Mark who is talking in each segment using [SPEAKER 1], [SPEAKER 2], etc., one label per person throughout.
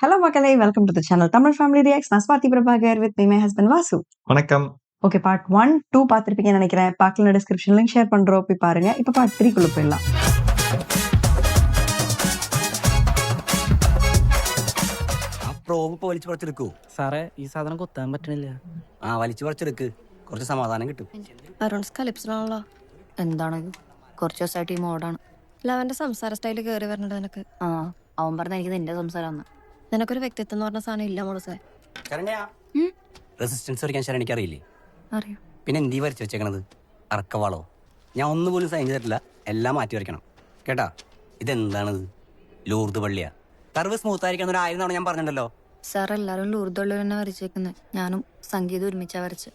[SPEAKER 1] Hello மக்களே, welcome to the channel Tamil Family Reacts. நான் Swathi Prabhakar with me, my husband Vasu.
[SPEAKER 2] வணக்கம்.
[SPEAKER 1] Okay, part 1, 2 பார்த்திருப்பீங்கன்னு நினைக்கிறேன். பார்க்கல டிஸ்கிரிப்ஷன் லிங்க் ஷேர் பண்றோம், போய் பாருங்க. இப்போ பார்ட் 3 குள்ள போயிடலாம்.
[SPEAKER 3] പ്രോബ് വലിച്ചു പറിച്ചെടുക്കൂ
[SPEAKER 4] സാറേ, ഈ സാധനം കൊത്താൻ പറ്റണില്ല.
[SPEAKER 3] വലിച്ചു പറിച്ചെടുക്ക്, കുറച്ച് സമാധാനം കിട്ടും.
[SPEAKER 5] അരുൺസ് കലിപ്സിലാണല്ലോ.
[SPEAKER 6] എന്താണ് കുറച്ച് ദിവസമായിട്ട് ഈ മോഡാണ്.
[SPEAKER 5] ലവന്റെ സംസാര സ്റ്റൈല് കയറി വരണുണ്ട് നിനക്ക്.
[SPEAKER 6] ആ, അവൻ പറഞ്ഞ എനിക്ക് നിന്റെ സംസാരം
[SPEAKER 5] നിനക്കൊരു വ്യക്തിത്വം എന്ന് പറഞ്ഞ സാധനം ഇല്ല മോളസേ.
[SPEAKER 3] റെസിസ്റ്റൻസ് വരയ്ക്കാൻ ശരി എനിക്കറിയില്ലേ?
[SPEAKER 6] അറിയാം.
[SPEAKER 3] പിന്നെ എന്തി വരച്ചു വെച്ചേക്കണത്? അറക്കവാളോ? ഞാൻ ഒന്നുപോലും സൈൻ ചെയ്തിട്ടില്ല, എല്ലാം മാറ്റി വരയ്ക്കണം കേട്ടാ. ഇതെന്താണിത്? ലൂർദ് പള്ളിയാ? കർവ് സ്മൂത്ത് ആയിരിക്കണം ഒരു 1000 തവണ ഞാൻ പറഞ്ഞിട്ടുണ്ടല്ലോ.
[SPEAKER 6] സാർ എല്ലാവരും ലൂർദുള്ളവർ തന്നെ വരച്ചേക്കുന്നത്. ഞാനും സംഗീതം ഒരുമിച്ചാ വരച്ച്.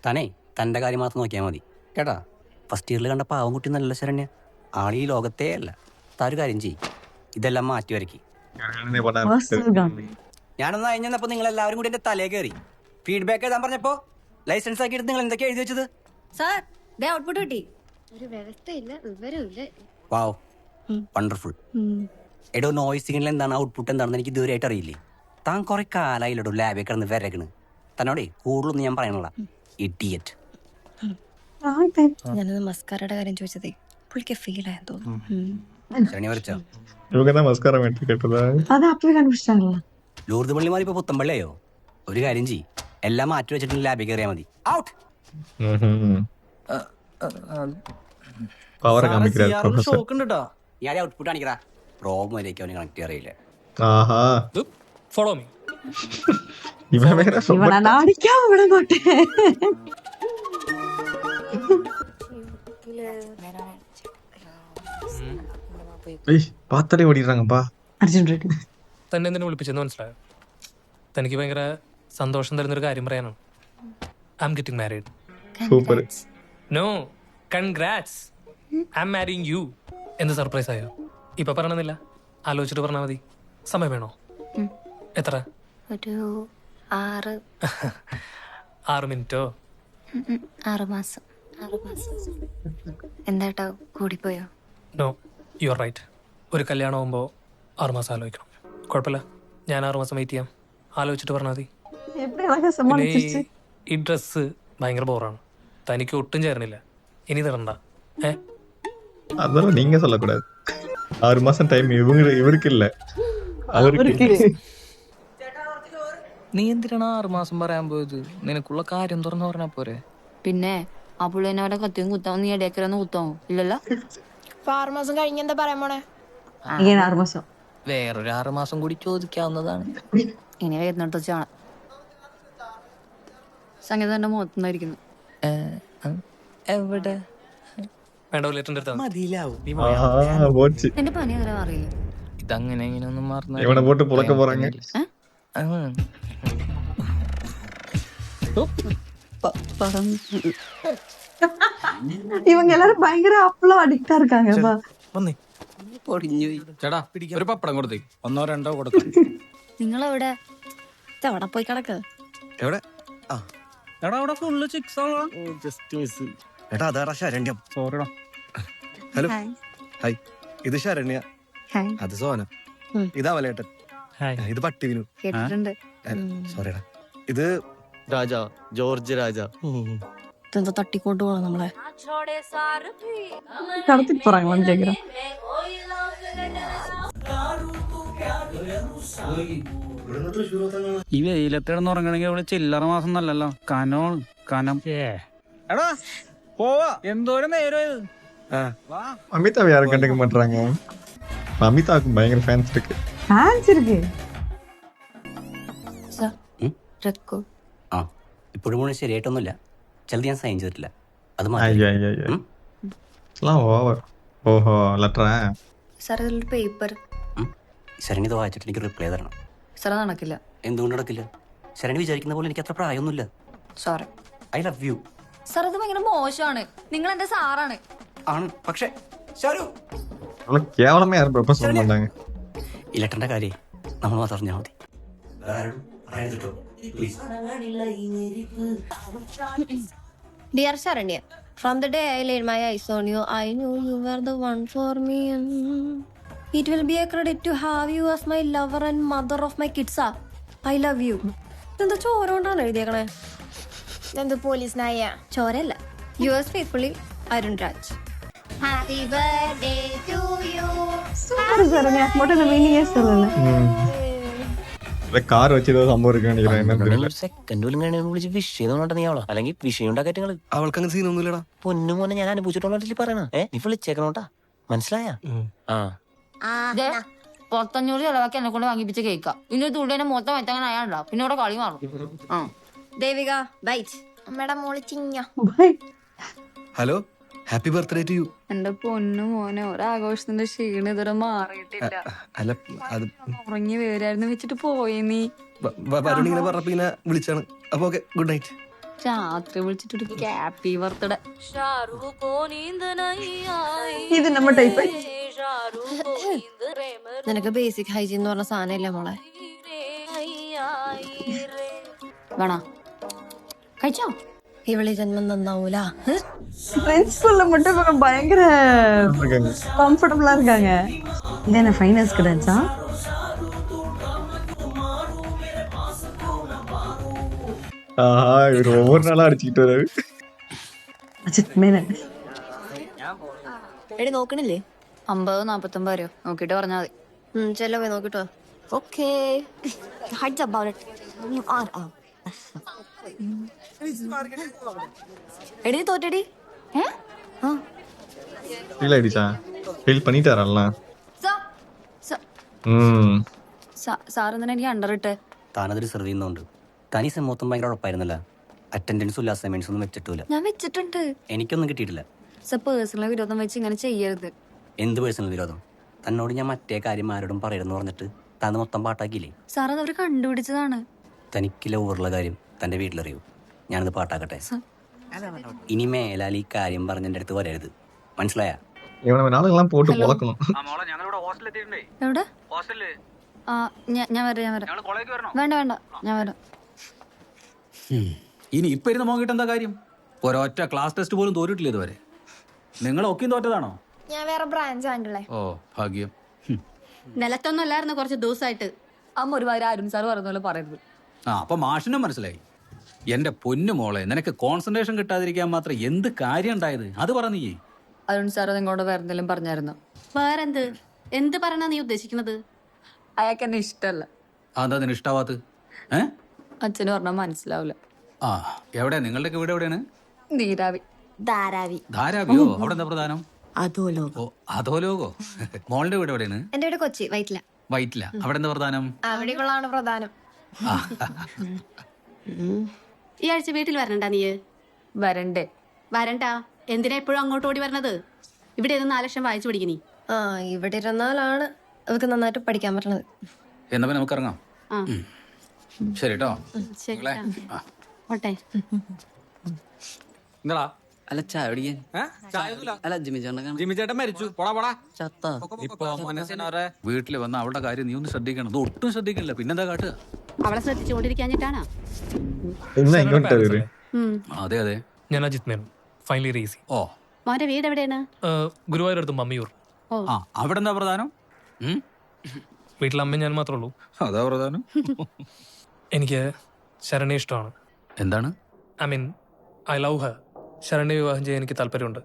[SPEAKER 3] തനേ തൻ്റെ കാര്യം മാത്രം നോക്കിയാൽ മതി കേട്ടാ. ഫസ്റ്റ് ഇയറിൽ കണ്ട പാവം കുട്ടി നല്ല ശരണ്യ ആളീ ലോകത്തേ അല്ല. താരു കാര്യം ചെയ്യും, ഇതെല്ലാം മാറ്റി വരയ്ക്കും.
[SPEAKER 1] Personal gun.
[SPEAKER 3] ഞാനൊന്ന് അയഞ്ഞപ്പോ നിങ്ങൾ എല്ലാവരും കൂടി എന്റെ തലേ കയറി ഫീഡ്ബാക്ക് എഴുതാൻ പറഞ്ഞപ്പോ ലൈസൻസ് ആക്കി എടുത്ത് നിങ്ങൾ എന്തൊക്കെയാ എഴുതി വെച്ചത്?
[SPEAKER 6] സാർ, ദേ ഔട്ട്പുട്ട് കിട്ടി.
[SPEAKER 5] ഒരു വ്യവസ്ഥയില്ല, വിവരമില്ല.
[SPEAKER 3] വാവ്, വണ്ടർഫുൾ. എടോ നോയ്സ് സിഗ്നൽ എന്താണ്, ഔട്ട്പുട്ട് എന്താണെന്ന് എനിക്ക് ഇതുവരെയായിട്ട് അറിയില്ലേ. താൻ കുറെ കാലായില്ലടോ ലാബിൽ കിടന്ന് വരകണ്. തന്നോടേ കൂടുതലൊന്നും ഞാൻ പറയണല്ല, ഇഡിയറ്റ്.
[SPEAKER 5] ഞാനത് മസ്കാരയുടെ കാര്യം ചോദിച്ചതേ പുള്ളിക്ക് ഫീൽ ആയെന്ന് തോന്നുന്നു.
[SPEAKER 3] ശരണി വരച്ചോ?
[SPEAKER 2] നമസ്കാരം കേട്ടതാ.
[SPEAKER 1] അത് അപ്പഴേ കണ്ടുപിടിച്ചാണല്ലോ.
[SPEAKER 3] ലൂർദ് പള്ളിമാരി ഇപ്പൊ പുത്തമ്പള്ളിയോ? ഒരു കാര്യം ചെയ്യ്, എല്ലാം മാറ്റി വെച്ചിട്ട് ലാബിൽ കയറിയാൽ മതി. ഔട്ട്.
[SPEAKER 2] പവർ കാണിക്കരാ പ്രൊഫസർ.
[SPEAKER 4] ഷോക്ക് ഉണ്ട് കേട്ടോ.
[SPEAKER 3] ഞാൻ ഔട്ട്പുട്ട് കാണിക്കടാ. പ്രോബ് വരയ്ക്ക് അവന് കണക്ട് അറിയില്ല.
[SPEAKER 2] ആഹാ,
[SPEAKER 4] ഫോളോ മീ.
[SPEAKER 2] ഇവൻ വേറെ
[SPEAKER 1] ഇവനാ നാടിക്കാൻ ഇവിടെ പോട്ടെ.
[SPEAKER 2] പാത്തടി ഓടിடுறாங்கப்பா.
[SPEAKER 1] അർജുൻ റെഡ്ഡി.
[SPEAKER 4] തന്നെ എന്തിനു വിളിപ്പിച്ചെന്ന് മനസ്സിലായോ? തനിക്ക് ഭയങ്കര സന്തോഷം തരുന്നൊരു കാര്യം പറയാനാണ്. I'm getting married.
[SPEAKER 2] Super.
[SPEAKER 4] No, congrats. I'm marrying you. എന്ത് സർപ്രൈസ് ആയോ? ഇപ്പൊ പറയണമെന്നില്ല, ആലോചിച്ചിട്ട് പറഞ്ഞാൽ മതി. സമയം വേണോ? എത്ര?
[SPEAKER 6] ഒരു 6
[SPEAKER 4] 6 മിനിറ്റോ?
[SPEAKER 6] 6 മാസം. എന്താ കൂടിപ്പോയോ?
[SPEAKER 4] No, you are right. ഒരു കല്യാണം ആകുമ്പോൾ 6 മാസം ആലോചിക്കണം. കുഴപ്പമില്ല, ഞാൻ 6 മാസം വെയിറ്റ് ചെയ്യാം. ആലോചിച്ചിട്ട് പറഞ്ഞാൽ മതി.
[SPEAKER 1] எப்படி அழகா
[SPEAKER 4] പിന്നെ
[SPEAKER 1] சமாளிச்சிருச்சு.
[SPEAKER 4] ഈ ഡ്രസ്സ് ഭയങ്കര ബോറാണ്, തനിക്ക് ഒട്ടും ചേർന്നില്ല. ഇനി തരണ്ട.
[SPEAKER 2] அதெல்லாம் நீங்க சொல்லக்கூடாது. 6 மாசம் டைம் இவருக்கு இல்ல, அவருக்கு.
[SPEAKER 7] നീ എന്തിനാണ് 6 മാസം പറയാൻ പോയത്? നിനക്കുള്ള കാര്യം തുറന്നു പറഞ്ഞാ പോരെ?
[SPEAKER 6] പിന്നെ ആ പുള്ളിനെ അവരെ കത്തിയും കുത്താവും, നീ ഇടയ്ക്കൊന്ന് കുത്താവോ? ഇല്ലല്ലോ.
[SPEAKER 5] 6 മാസം കഴിഞ്ഞ് എന്താ പറയാൻ പോണേ?
[SPEAKER 1] ഇങ്ങനെ 6 മാസം.
[SPEAKER 7] വേറൊരു 6 മാസം കൂടി ചോദിക്കാവുന്നതാണ്.
[SPEAKER 6] ഇനി വരുന്നിട്ട് കാണാം. സംഗീതം എന്റെ മുഖത്തുനിന്നായിരിക്കുന്നു.
[SPEAKER 7] എവിടെ?
[SPEAKER 4] വേണ്ട, ലേറ്റൻ്റെ അടുത്താണ്.
[SPEAKER 2] ஆஹா, போச்சு.
[SPEAKER 6] എന്റെ പനി അങ്ങനെ അറിയില്ല.
[SPEAKER 7] ഇതങ്ങനെ ഇങ്ങനെയൊന്നും
[SPEAKER 2] இவனை போட்டு புழக்க போறாங்க.
[SPEAKER 1] இவங்க எல்லாரும் பயங்கர அப்பளம் அடிக்டா இருக்காங்க.
[SPEAKER 7] ചേട്ടാ, ഒരു പപ്പടം കൊടുത്തേ. 1 2 കൊടുക്കാം.
[SPEAKER 6] നിങ്ങളെവിടെ?
[SPEAKER 5] അവിടെ പോയി കിടക്ക്.
[SPEAKER 3] എവിടെ?
[SPEAKER 7] എടാ, അവിടെ ഫുള്ള് ചിക്സ് ആണോ?
[SPEAKER 3] എടാ അതാ ശരണ്യം.
[SPEAKER 7] സോറിടാ.
[SPEAKER 3] Hello, hi. ഇത് ശരണ്യ,
[SPEAKER 6] ഹായ്.
[SPEAKER 3] അത് സോന, ഇതാ വലേട്ടൻ, ഇത് പട്ടിവിനു.
[SPEAKER 6] കേട്ടിട്ടുണ്ട്.
[SPEAKER 3] സോറിടാ. ഇത് രാജ, ജോർജ് രാജ.
[SPEAKER 5] ഇതെന്താ തട്ടിക്കൊണ്ട് പോകണം നമ്മളെ?
[SPEAKER 1] கடத்திட்டு போறாங்களான்னு கேக்குறேன்.
[SPEAKER 7] ഈ വെയിലത്തിടന്ന് ഉറങ്ങണമെങ്കിൽ ഇവിടെ ചില്ലറ മാസം നല്ലല്ലോ. കനം. എടാ പോവാ, എന്തോരം നേരം.
[SPEAKER 2] அமிதாவை யாரும் கண்டுக்க மாட்டாங்க. அமிதாவுக்கு பயங்கர ஃபேன்ஸ் இருக்கு.
[SPEAKER 1] ഫാൻസ് இருக்கு.
[SPEAKER 3] ആ ഇപ്പോഴും മുഴുവൻ ശരിയായിട്ടൊന്നുമില്ല. ചിലത് ഞാൻ സൈൻ ചെയ്തിട്ടില്ല, അത്
[SPEAKER 2] ஐயோ ஐயோ ஐயோ, எல்லாம் ஓவர். ஓஹோ, லெட்டரா?
[SPEAKER 6] സാർ, ഇതിലൊരു പേപ്പർ.
[SPEAKER 3] ശരണി ഇത് വായിച്ചിട്ട് എനിക്ക് റിപ്ലൈ തരണം.
[SPEAKER 6] സാർ, നടക്കില്ല.
[SPEAKER 3] എന്തുകൊണ്ട് നടക്കില്ല? ശരണി വിചാരിക്കുന്ന പോലെ എനിക്ക് അത്ര പ്രായമൊന്നുമില്ല.
[SPEAKER 6] Sorry.
[SPEAKER 3] I love you.
[SPEAKER 6] Sir, ഇത് ഭയങ്കര മോശമാണ്. നിങ്ങൾ എന്റെ സാറാണ്.
[SPEAKER 3] ആണ്, പക്ഷേ ശരു
[SPEAKER 2] அவ்வளவு கேவலமா யாரும் ப்ரப்போஸ் பண்ண மாட்டாங்க.
[SPEAKER 3] ഈ ലെറ്ററിന്റെ കാര്യം നമ്മൾ മാത്രം അറിഞ്ഞാൽ മതി.
[SPEAKER 5] Dear Sharanya, from the day I laid my eyes on you, I knew you were the one for me.
[SPEAKER 6] It will be a credit to have you as my lover and mother of my kids. I love you. ഇതെന്താ ചോര കൊണ്ടാണ് എഴുതിയേക്കണേ?
[SPEAKER 8] എന്ത് പോലീസിനായ
[SPEAKER 6] ചോരയല്ല. Yours faithfully, Arun Raj.
[SPEAKER 8] Happy birthday to you.
[SPEAKER 1] Super சாருங்க. மட்டும் இந்த மீனிங்கே சொல்லல.
[SPEAKER 2] കാർ വെച്ചത് സംഭവം ഇരിക്കാൻ നിனைக்கிறேன். என்ன தெரியல.
[SPEAKER 9] സെക്കൻഡ് പോലും കഴിഞ്ഞ വിളിച്ച് വിഷയം നീ അവളോ അല്ലെങ്കിൽ വിഷയം ഉണ്ടാക്കട്ടെ നിങ്ങള്.
[SPEAKER 3] അവൾക്ക് അങ്ങനെ സീനൊന്നുമില്ലടാ.
[SPEAKER 9] പൊന്നു മോനെ ഞാൻ അനുഭവിച്ചിട്ടുള്ള പറയണ നീ വിളിച്ചേക്കണോട്ടാ മനസ്സിലായ? ആ
[SPEAKER 6] 500 ചെലവാക്കി എന്നെ കൊണ്ട് വാങ്ങിപ്പിച്ച കേക്കാ. ഇനി തുള്ളിനെ മൊത്തം വെച്ചങ്ങനെ അയാളുണ്ടോ? പിന്നെ ഇവിടെ കളി മാറും. ദേവിക ബൈറ്റ്.
[SPEAKER 8] അമ്മയുടെ മോള് ചിങ്ങ.
[SPEAKER 1] Bye.
[SPEAKER 3] Hello, happy birthday to you.
[SPEAKER 5] എന്റെ പൊന്നു മോനെ ഒരാഘോഷത്തിന്റെ ക്ഷീണം ഇതുവരെ മാറിയിട്ടില്ല.
[SPEAKER 3] അല്ല അത്
[SPEAKER 5] ഉറങ്ങി വരായിരുന്നു വെച്ചിട്ട് പോയി നീ.
[SPEAKER 3] വരുൺ ഇങ്ങനെ പറഞ്ഞപ്പോ ഇങ്ങനെ വിളിച്ചാണ്. അപ്പൊ ഓക്കെ, ഗുഡ് നൈറ്റ്.
[SPEAKER 5] രാത്രി വിളിച്ചിട്ട് ഹാപ്പി ബർത്ത്ഡേ.
[SPEAKER 1] ഇത് നമ്മ ടൈപ്പ്.
[SPEAKER 6] നിനക്ക് ബേസിക് ഹൈജീൻ എന്ന് പറഞ്ഞ സാധനം ഇല്ല മോളെ.
[SPEAKER 5] വേണോ കഴിച്ചോ?
[SPEAKER 6] ഇവളി ജന്മം നന്നാവൂല.
[SPEAKER 1] ஃப்ரெண்ட்ஸ்குள்ள மட்டும் இவங்க பயங்கர கம்ஃபர்டபுளா இருக்காங்க. இது என்ன ஃபைனல்ஸ்க்கு டான்ஸா?
[SPEAKER 2] இவர் ஒவ்வொரு நாளா அடிச்சுக்கிட்டு வராரு.
[SPEAKER 1] அஜித் மேனன்.
[SPEAKER 6] എടി നോക്കണില്ലേ?
[SPEAKER 5] 50-49 രൂപ നോക്കിട്ട് പറഞ്ഞാ മതി.
[SPEAKER 6] ചെല്ലോ പോയി നോക്കിട്ടോ. Okay. Hides about it. You are എടി തോറ്റടി.
[SPEAKER 2] ஃபீல் ஆயிடுச்சா? ஃபீல் பண்ணிட்டாரல்ல.
[SPEAKER 5] സാർ എന്തിനാ എനിക്ക് അണ്ടറിട്ട്?
[SPEAKER 3] താനത് റിസർവ് ചെയ്യുന്നുണ്ട്. തനിസം മൊത്തം ഭയങ്കര ഉറപ്പായിരുന്നല്ല. അറ്റൻഡൻസും ഇല്ല, അസൈൻമെന്റ്സ് ഒന്നും വെച്ചിട്ടില്ല.
[SPEAKER 5] ഞാൻ വെച്ചിട്ടുണ്ട്.
[SPEAKER 3] എനിക്കൊന്നും കിട്ടിയിട്ടില്ല.
[SPEAKER 5] സർ പേഴ്സണൽ വിരോധം വെച്ച് ഇങ്ങനെ ചെയ്യരുത്.
[SPEAKER 3] എന്ത് പേഴ്സണൽ വിരോധം? തന്നോട് ഞാൻ മറ്റേ കാര്യം ആരോടും പറയരുതെന്ന് പറഞ്ഞിട്ട് താന്ന് മൊത്തം പാട്ടാക്കിയില്ലേ?
[SPEAKER 5] സാർ അത് അവര് കണ്ടുപിടിച്ചതാണ്.
[SPEAKER 3] തനിക്ക് ലവറുള്ള കാര്യം തന്റെ വീട്ടിലറിയൂ. ഞാനത് പാട്ടാക്കട്ടെ. ഇനി മേലാൽ ഈ കാര്യം പറഞ്ഞ എൻ്റെ അടുത്ത് വരരുത്, മനസ്സിലായ?
[SPEAKER 2] இவனை நாளெல்லாம் போட்டு பொளக்கணும்.
[SPEAKER 5] എവിടെ? ആ ഞാൻ വരാം. വേണ്ട ഞാൻ വരാം.
[SPEAKER 7] ഇനി ഇപ്പൊ ഇരുന്ന് നോക്കിയിട്ട് എന്താ കാര്യം? ഒരൊറ്റ ക്ലാസ് ടെസ്റ്റ് പോലും തോറ്റിട്ടില്ല ഇതുവരെ. നിങ്ങളൊക്കെയും തോറ്റതാണോ?
[SPEAKER 8] ഞാൻ വേറെ ബ്രാഞ്ച് ആണല്ലേ.
[SPEAKER 7] ഓ ഭാഗ്യം.
[SPEAKER 5] നിലത്തൊന്നും അല്ലായിരുന്നു കുറച്ച് ദിവസമായിട്ട്. അമ്മ ഒരുമാതിരി അരുൺ സാർ പറഞ്ഞ പോലെ പറയരുത്.
[SPEAKER 7] ആ അപ്പൊ മാഷിനും മനസ്സിലായി. എന്റെ പൊന്നു മോളെ, നിനക്ക് കോൺസെൻട്രേഷൻ കിട്ടാതിരിക്കാൻ മാത്രം എന്ത് കാര്യം ഉണ്ടായത് അത് പറ നീ.
[SPEAKER 5] അരുൺ സാർ നിങ്ങളോട് വേറെ എന്തെങ്കിലും പറഞ്ഞായിരുന്നോ?
[SPEAKER 10] വേറെന്ത്? എന്ത് പറഞ്ഞാ നീ ഉദ്ദേശിക്കുന്നത്?
[SPEAKER 5] അയാൾക്ക് എന്നെ ഇഷ്ടമല്ല.
[SPEAKER 7] അതെന്താ നിന് ഇഷ്ടാവാത്ത?
[SPEAKER 5] അച്ഛന് പറഞ്ഞാൽ മനസ്സിലാവില്ല.
[SPEAKER 7] ആ എവിടെ നിങ്ങളുടെയൊക്കെ വീട് എവിടെയാണ്?
[SPEAKER 5] നീരാവി.
[SPEAKER 8] ധാരാവി.
[SPEAKER 7] ധാരാവിയോ? അവിടെ എന്താ പ്രധാനം?
[SPEAKER 8] അതോലോ.
[SPEAKER 7] ഓ അധോലോകോ. മോളുടെ വീട് എവിടെയാണ്?
[SPEAKER 6] എന്റെ വീട് കൊച്ചി വൈറ്റില.
[SPEAKER 7] വൈറ്റില. അവിടെ എന്താ പ്രധാനം?
[SPEAKER 8] അവിടെയുള്ളതാണ് പ്രധാനം.
[SPEAKER 10] ഈ ആഴ്ച വീട്ടിൽ വരണ്ട നീ?
[SPEAKER 5] വരണ്ടേ?
[SPEAKER 10] വരണ്ട. എന്തിനാ എപ്പോഴും അങ്ങോട്ട് ഓടി വരണത്? ഇവിടെ ഇരുന്ന് 4 ലക്ഷം വായിച്ചു പഠിക്കണി.
[SPEAKER 6] ആ ഇവിടെ ഇരുന്നാലാണ് അവർക്ക് നന്നായിട്ട് പഠിക്കാൻ പറ്റണത്.
[SPEAKER 7] എന്നാ പിന്നെ നമുക്ക് ഇറങ്ങാം. ശരി കേട്ടോ.
[SPEAKER 10] ശരി. ഓട്ടെ.
[SPEAKER 7] എന്താ
[SPEAKER 3] അല്ല ചായ പിടിക്കാൻ. അല്ല ജിമ്മി
[SPEAKER 7] ചേട്ടൻ മരിച്ചു. വീട്ടിൽ വന്ന അവളുടെ കാര്യം നീ ഒന്ന് ശ്രദ്ധിക്കണം. ഇത് ഒട്ടും ശ്രദ്ധിക്കില്ല. പിന്നെന്താ കാട്ടുക?
[SPEAKER 10] അവളെ ശ്രദ്ധിച്ചുകൊണ്ടിരിക്കാഞ്ഞിട്ടാണോ?
[SPEAKER 2] என்ன இங்க வந்துட்டாரு?
[SPEAKER 7] അതെ അതെ.
[SPEAKER 4] ഞാൻ അജിത് മേനോൻ, ഫൈനലി റേസി.
[SPEAKER 7] ഓ
[SPEAKER 10] മോന്റെ വീട് എവിടെയാണ്?
[SPEAKER 4] ഗുരുവായൂരടുത്ത് മമ്മിയൂർ.
[SPEAKER 7] ആ അവിടെ എന്താ പ്രധാനം?
[SPEAKER 4] വീട്ടിൽ അമ്മ ഞാൻ മാത്രമേ ഉള്ളൂ.
[SPEAKER 7] അതാ പ്രധാനം.
[SPEAKER 4] എനിക്ക് ശരണ്യെ ഇഷ്ടമാണ്.
[SPEAKER 7] എന്താണ്?
[SPEAKER 4] I mean I love her. ശരണ്യെ വിവാഹം ചെയ്യാൻ എനിക്ക് താല്പര്യമുണ്ട്.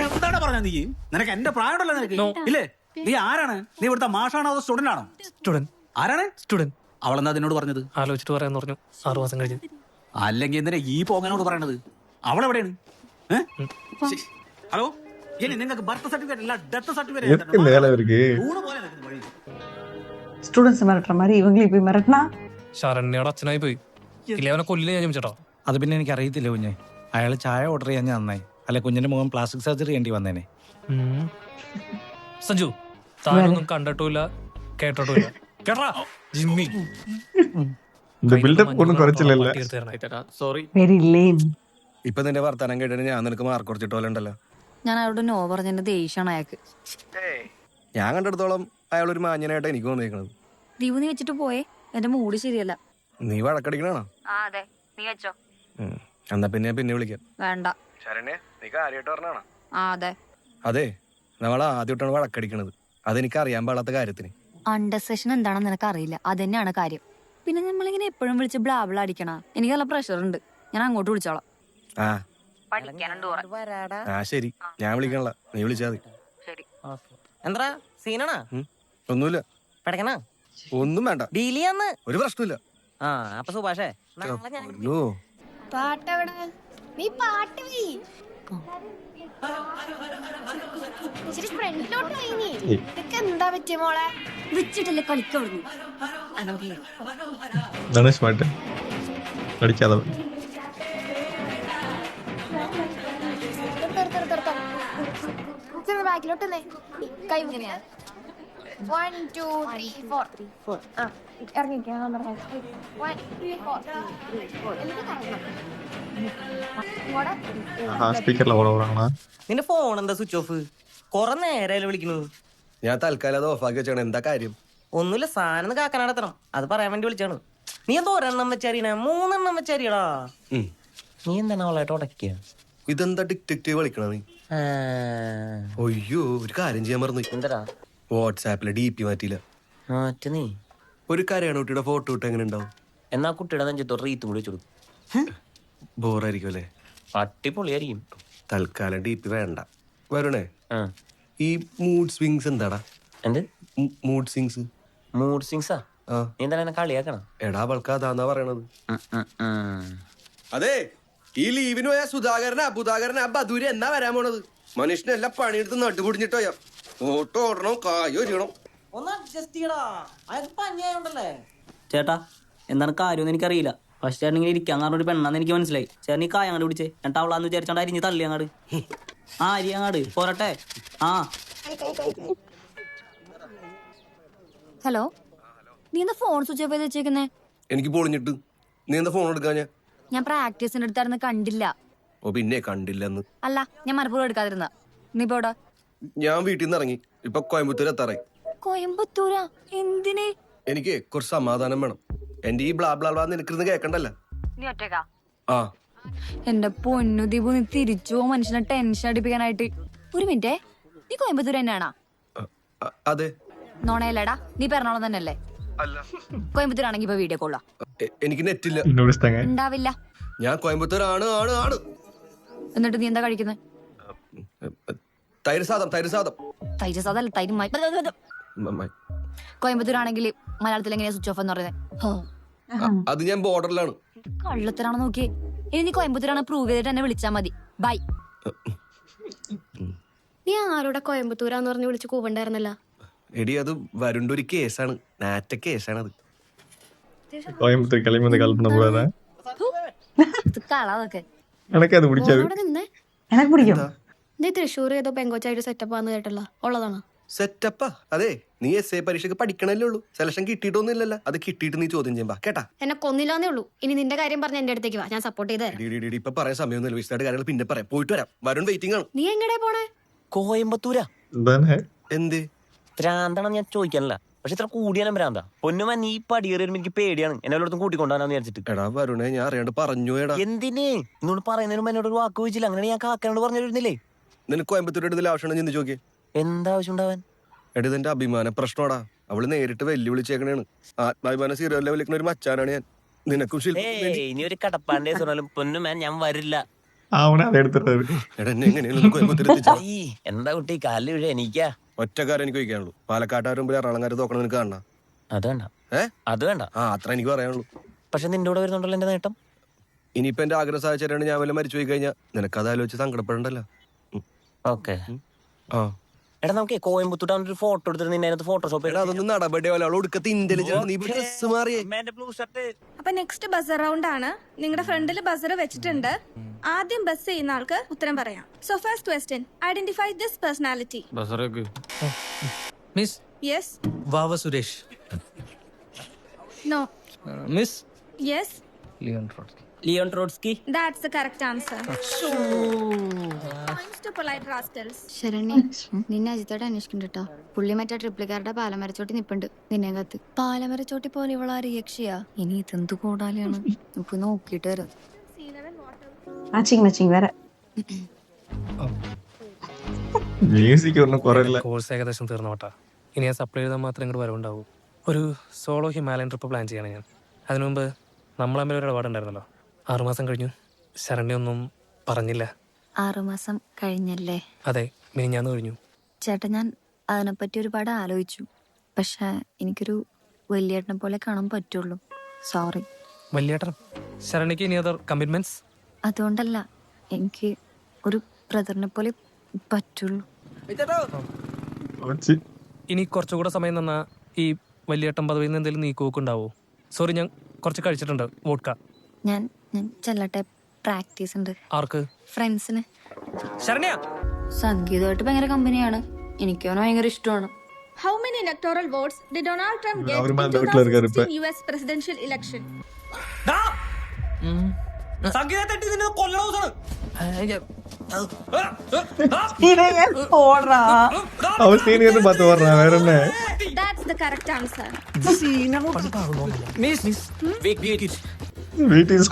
[SPEAKER 7] എന്താണ് പറഞ്ഞ നീ? നിനക്ക് എന്റെ പ്രായമുണ്ടല്ലോ നിനക്ക് ഇല്ലേ? നീ ആരാണ്? നീ ഇവിടുത്തെ മാഷാണോ അതോ സ്റ്റുഡന്റ് ആണോ?
[SPEAKER 4] സ്റ്റുഡന്റ്.
[SPEAKER 7] ആരാണ്?
[SPEAKER 4] സ്റ്റുഡന്റ്.
[SPEAKER 7] അവളെന്താ നിന്നോട് പറഞ്ഞത്?
[SPEAKER 4] ആലോചിച്ചിട്ട് പറയാന്ന് പറഞ്ഞു. 6 മാസം കഴിഞ്ഞ്.
[SPEAKER 7] അല്ലെങ്കിൽ എന്തിനാ ഈ പോകാനോട് പറയണത്? അവളെവിടെയാണ്? ഹലോ, ഇനി നിങ്ങൾക്ക് ബർത്ത് സർട്ടിഫിക്കറ്റ് അല്ല ഡെത്ത് സർട്ടിഫിക്കറ്റ്.
[SPEAKER 2] எதுக்கு மேல இருக்கு?
[SPEAKER 1] ஸ்டூடெண்ட்ஸ் மிரட்டுற மாதிரி இவங்களையும் போய் மிரட்டினா
[SPEAKER 4] ശരണ്യയുടെ അച്ഛനായി പോയി. ഇല്ലേ അവനെ കൊല്ലില്ല ഞാൻ ചേട്ടാ.
[SPEAKER 11] അത് പിന്നെ എനിക്ക് അറിയത്തില്ല കുഞ്ഞെ. അയാൾ ചായ ഓർഡർ ചെയ്യാൻ ഞാൻ നന്നായി. അല്ല കുഞ്ഞിന്റെ മുഖം പ്ലാസ്റ്റിക് സർജറി ചെയ്യേണ്ടി വന്നേനെ.
[SPEAKER 4] സഞ്ജു താനൊന്നും കണ്ടിട്ടുമില്ല കേട്ടിട്ടുമില്ല. കേട്ടാ ജിമ്മി.
[SPEAKER 2] இந்த பில்டப் ஒன்றும் குறைச்சல இல்ல.
[SPEAKER 7] സോറി.
[SPEAKER 1] வெரி லேம்.
[SPEAKER 3] ഇപ്പൊ നിന്റെ വർത്താനം കേട്ടിട്ട് ഞാൻ നിനക്ക് മാർക്ക് കുറച്ചിട്ട് പോലെ ഉണ്ടല്ലോ.
[SPEAKER 5] ഞാൻ അയാളോട് നോ പറഞ്ഞതിന്റെ ദേഷ്യമാണ് അയാൾക്ക്.
[SPEAKER 3] ഞാൻ കണ്ടെടുത്തോളം അയാൾ ഒരു മാന്യനായിട്ട് എനിക്ക് തോന്നിയിരിക്കണത്.
[SPEAKER 5] ദീപു നീ വെച്ചിട്ട് പോയേ. എന്റെ മൂഡ് ശരിയല്ല.
[SPEAKER 3] നീ വഴക്കടിക്കണോ?
[SPEAKER 5] അതെ നീ വെച്ചോ.
[SPEAKER 3] എന്നാ പിന്നെ വിളിക്കാം.
[SPEAKER 5] വേണ്ട.
[SPEAKER 3] ശരണ്യ നീ കാര്യമായിട്ട് പറഞ്ഞാണോ?
[SPEAKER 5] അതെ.
[SPEAKER 3] അതെ
[SPEAKER 2] നമ്മൾ ആദ്യമായിട്ടാണ് വഴക്കടിക്കണത്. അതെനിക്ക് അറിയാൻ പാടാത്ത കാര്യത്തിന്.
[SPEAKER 6] അണ്ടർസ്റ്റേഷൻ എന്താണെന്ന് നിനക്ക് അറിയില്ല, അതന്നെയാണ് കാര്യം. പിന്നെ നമ്മളിങ്ങനെ എപ്പോഴും വിളിച്ച് ബ്ലാബിള അടിക്കണ. എനിക്ക് നല്ല പ്രഷർ ഉണ്ട്, ഞാൻ അങ്ങോട്ട് വിളിച്ചോളാം.
[SPEAKER 2] ആ ആ ശരി, ഞാൻ വിളിക്കണല്ല, നീ വിളിച്ചാ മതി.
[SPEAKER 9] എന്താ സീനാണാ?
[SPEAKER 2] ഒന്നുമില്ല,
[SPEAKER 9] പഠിക്കണ
[SPEAKER 2] ഒന്നും വേണ്ട,
[SPEAKER 9] ഡീൽ ചെയ്യാന്ന്.
[SPEAKER 2] ഒരു പ്രശ്നമില്ല.
[SPEAKER 9] ആ അപ്പൊ സുഭാഷേ
[SPEAKER 8] പാട്ടെവിടെ? നീ പാട്ട് പോയി ഫ്രണ്ടിലോട്ട് പോയി. നീ ഇതൊക്കെ എന്താ പറ്റിയ മോളെ?
[SPEAKER 6] വെച്ചിട്ടല്ലേ കളിക്കവിടുന്നു.
[SPEAKER 2] എന്താണ് സ്മാർട്ട് അടിക്കാതെ
[SPEAKER 8] ബാക്കിലോട്ട് കൈ ഇങ്ങനെയാ. 1 2 3 4 ആ ഇറങ്ങിക്കാൻ പറഞ്ഞു. 1 2 4 എനിക്ക് കറങ്ങണം.
[SPEAKER 2] സ്പീക്കറിലെ ഓടാണ്.
[SPEAKER 9] നിന്റെ ഫോൺ എന്താ സ്വിച്ച് ഓഫ്? കൊറേ നേരമല്ലേ വിളിക്കണു.
[SPEAKER 2] ഞാൻ തൽക്കാലം അത് ഓഫാക്കി വെച്ചാണ്. എന്താ കാര്യം?
[SPEAKER 9] ഒന്നുമില്ല, സാധനം കാക്കനാടത്തണം, അത് പറയാൻ വേണ്ടി വിളിച്ചാണ്. നീ എന്താ ഒരെണ്ണം വെച്ചറിയണേ? 3 എണ്ണം വെച്ചറിയടാ. നീ എന്താണ് അവളായിട്ട് ഉടക്കിയ?
[SPEAKER 2] ഇതെന്താ ഡിറ്റക്റ്റീവ് കളിക്കണ നീ? അയ്യോ, ഒരു കാര്യം ചെയ്യാൻ മറന്നു.
[SPEAKER 9] എന്താ?
[SPEAKER 2] വാട്സാപ്പിലെ DP മാറ്റിയില്ല.
[SPEAKER 9] മാറ്റ നീ
[SPEAKER 2] ഒരു കരയാണ് കുട്ടിയുടെ ഫോട്ടോ ഇട്ട് എങ്ങനെ ഉണ്ടാവും?
[SPEAKER 9] എന്നാ കുട്ടിയുടെ നെഞ്ചത്തോട്ട് റീത്തും കൂടി വെച്ചു.
[SPEAKER 2] ബോറായിരിക്കും അല്ലേ?
[SPEAKER 9] അടിപൊളിയായിരിക്കും.
[SPEAKER 2] തൽക്കാലം DP വേണ്ട. വരണേ, ഈ മൂഡ് സ്വിങ്സ് എന്താടാ?
[SPEAKER 9] എന്ത്
[SPEAKER 2] മൂഡ് സ്വിങ്സ്?
[SPEAKER 9] മൂഡ് സിങ്സാ? നീ എന്താണ് എന്നെ കളിയാക്കണം?
[SPEAKER 2] എടാ അവൾക്ക് അതാന്നാ പറയണത്. അതെ, ഈ ലീവിന് പോയ സുധാകരനാ ബദൂര് എന്നാ വരാൻ പോണത്? മനുഷ്യനെല്ലാം പണിയെടുത്ത് നട്ടുപിടിഞ്ഞിട്ടോയോ? ഓട്ടോ ഓടണം, കായോ ചെയ്യണം.
[SPEAKER 9] ഒന്ന് അഡ്ജസ്റ്റ് ചെയ്യടാ, അയാൾക്ക് പനിയായോണ്ടല്ലേ. ചേട്ടാ എന്താണ് കാര്യമൊന്നും എനിക്കറിയില്ല. പക്ഷേ ചേട്ടൻ ഇങ്ങനെ ഇരിക്കാൻ കാരണം ഒരു പെണ്ണാന്ന് എനിക്ക് മനസ്സിലായി. ചേട്ടൻ ഈ കായ അങ്ങോട്ട് പിടിച്ചേ, എന്നിട്ട് അവളാന്ന് വിചാരിച്ചോണ്ട് അരിഞ്ഞ് തള്ളി അങ്ങാട്. ആ അരി അങ്ങാട് പോരട്ടെ. ആ
[SPEAKER 6] ഹലോ, നീ എന്താ ഫോൺ സ്വിച്ച് ഓഫ് ചെയ്ത് വെച്ചേക്കുന്നേ?
[SPEAKER 2] എനിക്ക് പൊളിഞ്ഞിട്ട് നീ എന്താ ഫോൺ എടുക്കാഞ്ഞ?
[SPEAKER 6] ഞാൻ പ്രാക്ടീസിന്റെ അടുത്തായിരുന്നു, കണ്ടില്ല.
[SPEAKER 2] ഓ പിന്നെ കണ്ടില്ലെന്ന്?
[SPEAKER 6] അല്ല, ഞാൻ മനഃപൂർവ്വം എടുക്കാതിരുന്ന. നീ പോടാ.
[SPEAKER 2] ഞാൻ വീട്ടിൽ നിന്ന് ഇറങ്ങി, ഇപ്പൊ കോയമ്പത്തൂർ എത്താറായി.
[SPEAKER 6] കോയമ്പത്തൂരാ? എന്തിന്?
[SPEAKER 2] എനിക്ക് കുറച്ച് സമാധാനം വേണം. എന്റെ ഈ ബ്ലാ ബ്ലാ ബ്ലാ നിനക്കിരുന്ന് കേക്കണ്ടല്ല.
[SPEAKER 6] നീ ഒറ്റക്കാ?
[SPEAKER 2] ആ
[SPEAKER 6] എന്റെ പൊന്നു ദീപു, നീ തിരിച്ചു പോ മനുഷ്യനെ ടെൻഷൻ അടിപ്പിക്കാനായിട്ട്. ഒരു മിനിറ്റേ, നീ കോയമ്പത്തൂർ തന്നെയാണാ?
[SPEAKER 2] അതെ.
[SPEAKER 6] നോണയല്ലേടാ, നീ പറഞ്ഞോളം തന്നെയല്ലേ? കോയമ്പത്തൂർ ആണെങ്കി ഇപ്പൊ വീഡിയോ കോളാ.
[SPEAKER 2] എനിക്ക് നെറ്റില്ല.
[SPEAKER 6] ഉണ്ടാവില്ല.
[SPEAKER 2] ഞാൻ കോയമ്പത്തൂർ ആണ്.
[SPEAKER 6] എന്നിട്ട് നീ എന്താ കഴിക്കുന്നത്?
[SPEAKER 2] തൈര് സാദം.
[SPEAKER 6] തൈര് സാദല്ല, തൈര്. കോയമ്പത്തൂർ ആണെങ്കിൽ മലയാളത്തിൽ എങ്ങനെയാ സ്വിച്ച് ഓഫ് എന്ന് പറയുന്നത്?
[SPEAKER 2] അത് ഞാൻ ബോർഡറിലാണ്.
[SPEAKER 6] കള്ളത്തരാണോ നോക്കി. ഇനി നീ കോയമ്പത്തൂരാണ് പ്രൂവ് ചെയ്തിട്ട് എന്നെ വിളിച്ചാ മതി. ബൈ.
[SPEAKER 5] നീ ആരോടെ കോയമ്പത്തൂരാന്ന് പറഞ്ഞ് വിളിച്ച് കൂവണ്ടായിരുന്നല്ല?
[SPEAKER 2] എടി, അത് വരുണ്ട ഒരു കേസാണ്, നാറ്റ കേസാണത്.
[SPEAKER 6] കളതൊക്കെ
[SPEAKER 5] നീ തൃശ്ശൂർ ഏതോ പെങ്കോച്ചായിട്ട് സെറ്റപ്പ് ആന്ന് കേട്ടല്ലോ, ഉള്ളതാണോ?
[SPEAKER 2] സെറ്റപ്പാ? അതെ, നീ SA പരീക്ഷയ്ക്ക് പഠിക്കണല്ലേ ഉള്ളൂ. സെലക്ഷൻ കിട്ടിയിട്ടൊന്നും ഇല്ലല്ലോ. അത് കിട്ടിയിട്ട് നീ ചോദ്യം ചെയ്യുമ്പോ കേട്ടാ.
[SPEAKER 5] എന്നെ കൊന്നില്ലാന്നേ ഉള്ളൂ. ഇനി നിന്റെ കാര്യം പറഞ്ഞ എന്റെ അടുത്തേക്ക് വാ, ഞാൻ സപ്പോർട്ട് ചെയ്ത് തരാം.
[SPEAKER 2] ഇപ്പൊ പറയാൻ സമയമൊന്നുമില്ല, വിശദമായിട്ട് കാര്യങ്ങൾ പിന്നെ പറയാം. പോയിട്ട് വരാം. വരുൺ വെയിറ്റിംഗ് ആണ്.
[SPEAKER 5] നീ എങ്ങടെ പോണേ?
[SPEAKER 9] കോയമ്പത്തൂരാ?
[SPEAKER 2] എന്ത്
[SPEAKER 9] ഭ്രാന്താണെന്ന് ഞാൻ ചോദിക്കാനല്ല, പക്ഷെ ഇത്ര കൂടിയാലും ഭ്രാന്താ. പൊന്നുമാൻ, നീ പടിയേറി വരുമ്പോ എനിക്ക് പേടിയാണ്. എല്ലായിടത്തും കൂട്ടിക്കൊണ്ടാന്ന് വിചാരിച്ചിട്ട്.
[SPEAKER 2] എടാ വരുണേ, ഞാൻ അറിയാണ്ട് പറഞ്ഞു. എടാ
[SPEAKER 9] എന്തിന് ഇന്നോട് പറയുന്നതിന് മുമ്പ് എന്നോട് ഒരു വാക്ക് ചോദിച്ചില്ല? അങ്ങനെ ഞാൻ കാക്കനോട് പറഞ്ഞിരുന്നില്ലേ?
[SPEAKER 2] നിനക്ക് കോയമ്പത്തൂർ എടുത്തതിൽ ആവശ്യമാണ് ചെന്ന് ചോദിക്കേ.
[SPEAKER 9] എന്താ ആവശ്യം ഉണ്ടാവാൻ?
[SPEAKER 2] എടിതെന്റെ അഭിമാന പ്രശ്നമാടാ. അവള് നേരിട്ട് വെല്ലുവിളിച്ചേക്കണേണ്. ആത്മാഭിമാന സീരിയലിലെ വിളിക്കുന്ന ഒരു മച്ചാനാണ് ഞാൻ. നിനക്കും
[SPEAKER 9] ഇനി ഒരു കടപ്പാണ്ടേ പറഞ്ഞാലും പൊന്നുമാൻ ഞാൻ വരില്ല. എന്താ കുട്ടി കാലിൽ വീഴ? എനിക്കാ
[SPEAKER 2] ഒറ്റക്കാരം എനിക്ക് ചോദിക്കാനുള്ളൂ. പാലക്കാട്ടുകാർ മുമ്പിൽ എറണാകുളംകാർ തോക്കണം നിനക്ക് കാണാ.
[SPEAKER 9] അത് വേണ്ട, അത് വേണ്ട.
[SPEAKER 2] അത്ര എനിക്ക് പറയാനുള്ളൂ.
[SPEAKER 9] പക്ഷെ നിന്റെ കൂടെ വരുന്നുണ്ടല്ലോ എന്റെ നേട്ടം.
[SPEAKER 2] ഇനിയിപ്പോ എന്റെ ആഗ്രഹം സാധിച്ചാണ് ഞാൻ വല്ല മരിച്ചു പോയി കഴിഞ്ഞാൽ നിനക്ക് അത് ആലോചിച്ച് സങ്കടപ്പെടണ്ടല്ലോ.
[SPEAKER 9] ഓക്കെ. എടാ, നമുക്ക് കോയമ്പത്തൂർ ഒരു ഫോട്ടോ എടുത്തിട്ട് നിന്നെ ഫോട്ടോഷോപ്പ്.
[SPEAKER 2] അതൊന്നും നടപടി
[SPEAKER 8] അപ്പൊ നെക്സ്റ്റ് ബസ് റൗണ്ട് ആണ്. നിങ്ങളുടെ ഫ്രണ്ടിൽ ബസർ വെച്ചിട്ടുണ്ട്. ആദ്യം ബസ് ചെയ്യുന്ന ആൾക്ക് ഉത്തരം പറയാം. So first question, identify this personality.
[SPEAKER 4] Miss
[SPEAKER 8] yes.
[SPEAKER 4] Vava Suresh.
[SPEAKER 8] No.
[SPEAKER 4] Miss
[SPEAKER 8] yes.
[SPEAKER 9] Leon Trotsky.
[SPEAKER 8] That's the correct answer. Points to polite rascals.
[SPEAKER 5] Saranya, നിന്നെ അജിത്തോടെ അന്വേഷിക്കണ്ട കേട്ടോ. പുള്ളി മറ്റേ ട്രിപ്ലിക്കാരുടെ പാലമരച്ചോട്ടി നിപ്പുണ്ട് നിന്നെ കത്ത്.
[SPEAKER 6] പാലമരച്ചോട്ടി പോലെ ഇവളാ രക്ഷയാ. ഇനി ഇതെന്ത് കൂടാലെയാണ്? നമുക്ക് നോക്കിയിട്ട് വരാം.
[SPEAKER 1] മാച്ചിങ് വേറെ
[SPEAKER 12] മ്യൂസിക് ഒന്നും കുറയില്ല.
[SPEAKER 4] കോഴ്സ് ഏകദേശം തീർന്നു കേട്ടാ. ഇനി ഞാൻ സപ്ലൈ ചെയ്താൽ മാത്രമേ ഇങ്ങോട്ട് വരവുണ്ടാവൂ. ഒരു സോളോ ഹിമാലയൻ ട്രിപ്പ് പ്ലാൻ ചെയ്യണം ഞാൻ. അതിനു മുമ്പ് നമ്മൾ തമ്മിൽ ഒരു ഇടപാടുണ്ടായിരുന്നല്ലോ. 6 മാസം കഴിഞ്ഞു. ശരണ്യ ഒന്നും പറഞ്ഞില്ല.
[SPEAKER 6] 6 മാസം കഴിഞ്ഞല്ലേ?
[SPEAKER 4] അതെ, മിനിഞ്ഞാന്ന് കഴിഞ്ഞു.
[SPEAKER 6] ചേട്ടാ, ഞാൻ അതിനെപ്പറ്റി ഒരുപാട് ആലോചിച്ചു. പക്ഷെ എനിക്കൊരു വലിയേട്ടനെ പോലെ കാണാൻ പറ്റുള്ളൂ. സോറി.
[SPEAKER 4] വലിയേട്ടൻ? ശരണ്യക്ക് ഇനി അതർ കമ്മിറ്റ്മെന്റ്സ്?
[SPEAKER 6] അതുകൊണ്ടല്ല, എനിക്ക് ഒരു ബ്രദറിനെ പോലെ പറ്റുള്ളൂ.
[SPEAKER 4] ഇനി കുറച്ചുകൂടെ സമയം തന്നാ ഈ വലിയേട്ടൻ പദവിയിൽ നിന്ന് എന്തെങ്കിലും നീക്കുവോക്കുണ്ടാവോ? സോറി, ഞാൻ കുറച്ച് കഴിച്ചിട്ടുണ്ട് വോഡ്ക.
[SPEAKER 6] ഞാൻ ചെല്ലട്ടെ, പ്രാക്ടീസ് ഉണ്ട്.
[SPEAKER 4] ആർക്ക്?
[SPEAKER 6] ഫ്രണ്ട്സിന്.
[SPEAKER 4] ശരണ്യ
[SPEAKER 6] സംഗീതമായിട്ട് ഭയങ്കര കമ്പനിയാണ്. എനിക്ക് അവനെ ഭയങ്കര ഇഷ്ടമാണ്.
[SPEAKER 8] How many electoral votes did Donald Trump get in
[SPEAKER 12] അവരുമാ വീട്ടില് ഇരിക്കാറ് ഇപ്പൊ.
[SPEAKER 8] 2016 US presidential election?
[SPEAKER 1] போடுறா
[SPEAKER 12] அவன் சீனியர்னு பார்த்து வர்றான், வேற என்ன?
[SPEAKER 8] That's the correct answer.
[SPEAKER 12] Wait is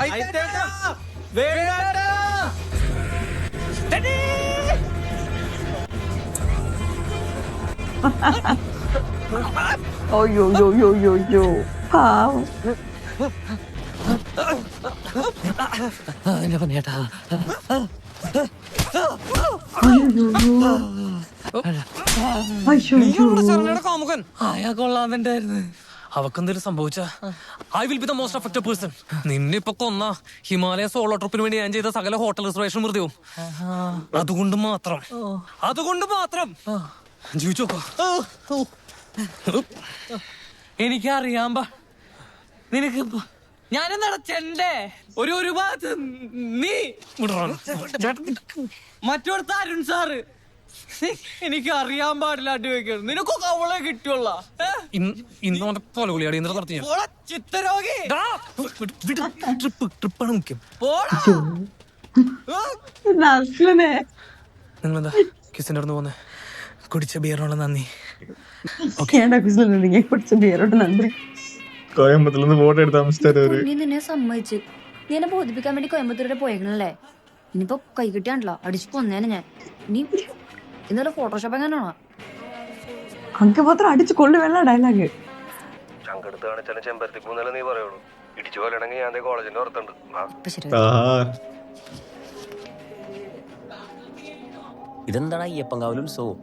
[SPEAKER 1] അയ്യോ പാവം.
[SPEAKER 4] കാമുകൻ അവക്കെന്തെങ്കിലും സംഭവിച്ച I will be the most affected person. നിന്നെ ഇപ്പൊ കൊന്ന ഹിമാലയ സോളോ ട്രിപ്പിന് വേണ്ടി ഞാൻ ചെയ്ത സകല ഹോട്ടൽ റിസർവേഷൻ മൃത്യവും അതുകൊണ്ട് മാത്രം ജീവിച്ചോക്കോ.
[SPEAKER 9] എനിക്കറിയാം. നിനക്ക് ഞാനെന്താ ചെണ്ടേ ഒരു ഭാഗത്ത് നീ മറ്റോടത്ത് അരുൺ സാറ്. എനിക്ക് അറിയാൻ പാടില്ല അടി വെക്കണം. നിനക്കൊക്കെ അവളെ കിട്ടിയുള്ള
[SPEAKER 4] ഇന്നോന്റെ കൊലകുളിയാടി നടത്തി
[SPEAKER 9] ചിത്തരോഗി
[SPEAKER 4] ട്രിപ്പാണ് മുഖ്യം. നിങ്ങളെന്താ കിസിന്റെ അടുത്ത് പോന്നെ? കുടിച്ച ബിയറിനുള്ള നന്ദി.
[SPEAKER 1] കുടിച്ച ബിയറോട്ട് നന്ദി.
[SPEAKER 12] കോയമ്പത്തൂരിൽ നിന്ന് ഫോട്ടോ എടുത്ത് താമസിച്ചാரு അവര്.
[SPEAKER 6] നീ നിന്നെ സമ്മതിച്ച്. നീ എന്നെ ബോധിപ്പിക്കാൻ വേണ്ടി കോയമ്പത്തൂരെ പോയേക്കണല്ലേ? ഇനിയിപ്പോ കൈ കിട്ടിയാണല്ലോ അടിച്ചു കൊന്നേനെ ഞാൻ. നീ ഇന്നലെ ഫോട്ടോഷോപ്പ് എങ്ങനെയാണോ?
[SPEAKER 1] അങ്ങ് മാത്രം അടിച്ചു കൊള്ളുവല്ല ഡയലോഗ്.
[SPEAKER 2] ചങ്കെടുത്ത് കാണിച്ചാലും ചെമ്പരത്തി പൂന്നല്ലേ നീ പറയുള്ളൂ. ഇടിച്ചു കൊല്ലണെങ്കിൽ ഞാൻ കോളേജിന്റെ പുറത്തുണ്ട്.
[SPEAKER 3] ഇതെന്താണ് അയ്യപ്പങ്കാവിൽ ഉത്സവം?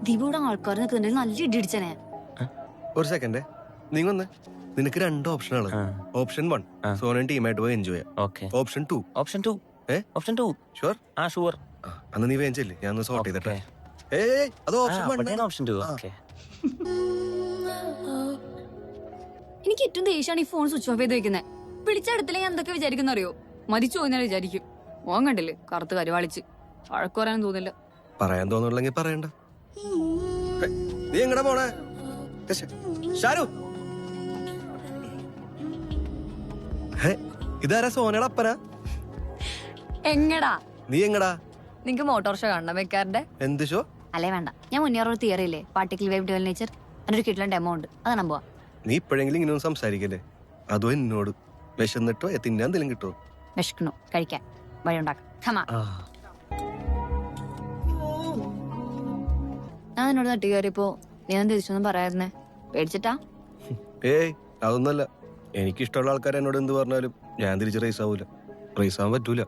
[SPEAKER 6] ദീപയുടെ ആൾക്കാർ നിൽക്കുന്നുണ്ടെങ്കിൽ നല്ല ഇടി ഇടിച്ചനെ.
[SPEAKER 2] ഒരു സെക്കൻഡ്, നീ വന്ന്. നിനക്ക് 2 ഓപ്ഷനാണ്. ഓപ്ഷൻ 1 സോനൻ ടീമായിട്ട് പോയി എൻജോയ് ചെയ്യാം. Option 2 sure?
[SPEAKER 3] ഷുവർ.
[SPEAKER 2] അന്ന് നീ വേഞ്ചല്ലേ, ഞാൻ ഒന്ന് സോർട്ട് ചെയ്തിട്ടെ. അത് ഓപ്ഷൻ 1.
[SPEAKER 6] എനിക്ക് ഏറ്റവും ദേഷ്യമാണ് ഈ ഫോൺ സ്വിച്ച് ഓഫ് ചെയ്ത് വെക്കുന്നത്. വിളിച്ചെടുത്തില്ലെങ്കിൽ എന്തൊക്കെ വിചാരിക്കുന്ന അറിയോ? മരിച്ചു പോയെന്നാണ് വിചാരിക്കും. മോൻ കണ്ടില്ലേ കറുത്ത് കരുവാളിച്ച്. വഴക്ക് പറയാനും തോന്നില്ല.
[SPEAKER 2] പറയാൻ തോന്നുന്നില്ലെങ്കിൽ പറയണ്ട. നീ എങ്ങടാ പോണേ? ഷാരു, ഇതാരാ? സോനയുടെ അപ്പനാ?
[SPEAKER 6] എങ്ങടാ
[SPEAKER 2] നീ എങ്ങടാ?
[SPEAKER 6] നിങ്ങക്ക് മോട്ടോർ ഷോ കാണണം വെക്കാറിന്റെ?
[SPEAKER 2] എന്ത് ഷോ?
[SPEAKER 6] അല്ലേ വേണ്ട, ഞാൻ മുന്നേറൊരു തിയറി ഇല്ലേ, പാർട്ടിക്കൽ വേവ് ഡുവൽ നേച്ചർ. അതിനൊരു കിട്ടുന്ന ഡെമോ ഉണ്ട്, അത് നമ്പുവാ.
[SPEAKER 2] നീ ഇപ്പോഴെങ്കിലും ഇങ്ങനെ ഒന്നും സംസാരിക്കല്ലേ. അതോ എന്നോട് വിശന്നിട്ടോ തിന്നാൻ എന്തെങ്കിലും കിട്ടുമോ?
[SPEAKER 6] വിശക്കണു, കഴിക്കാൻ വഴി ഉണ്ടാക്കാം. ഞാൻ എന്നോട് തട്ടി കയറിയപ്പോ നീ ഞാൻ തിരിച്ചൊന്നും പറയായിരുന്നേ? പേടിച്ചിട്ടാ?
[SPEAKER 2] അതൊന്നല്ല. എനിക്കിഷ്ടമുള്ള ആൾക്കാർ എന്നോട് എന്ത് പറഞ്ഞാലും ഞാൻ തിരിച്ച് റേസ് ആവൂല. റേസ് ആവാൻ പറ്റൂല.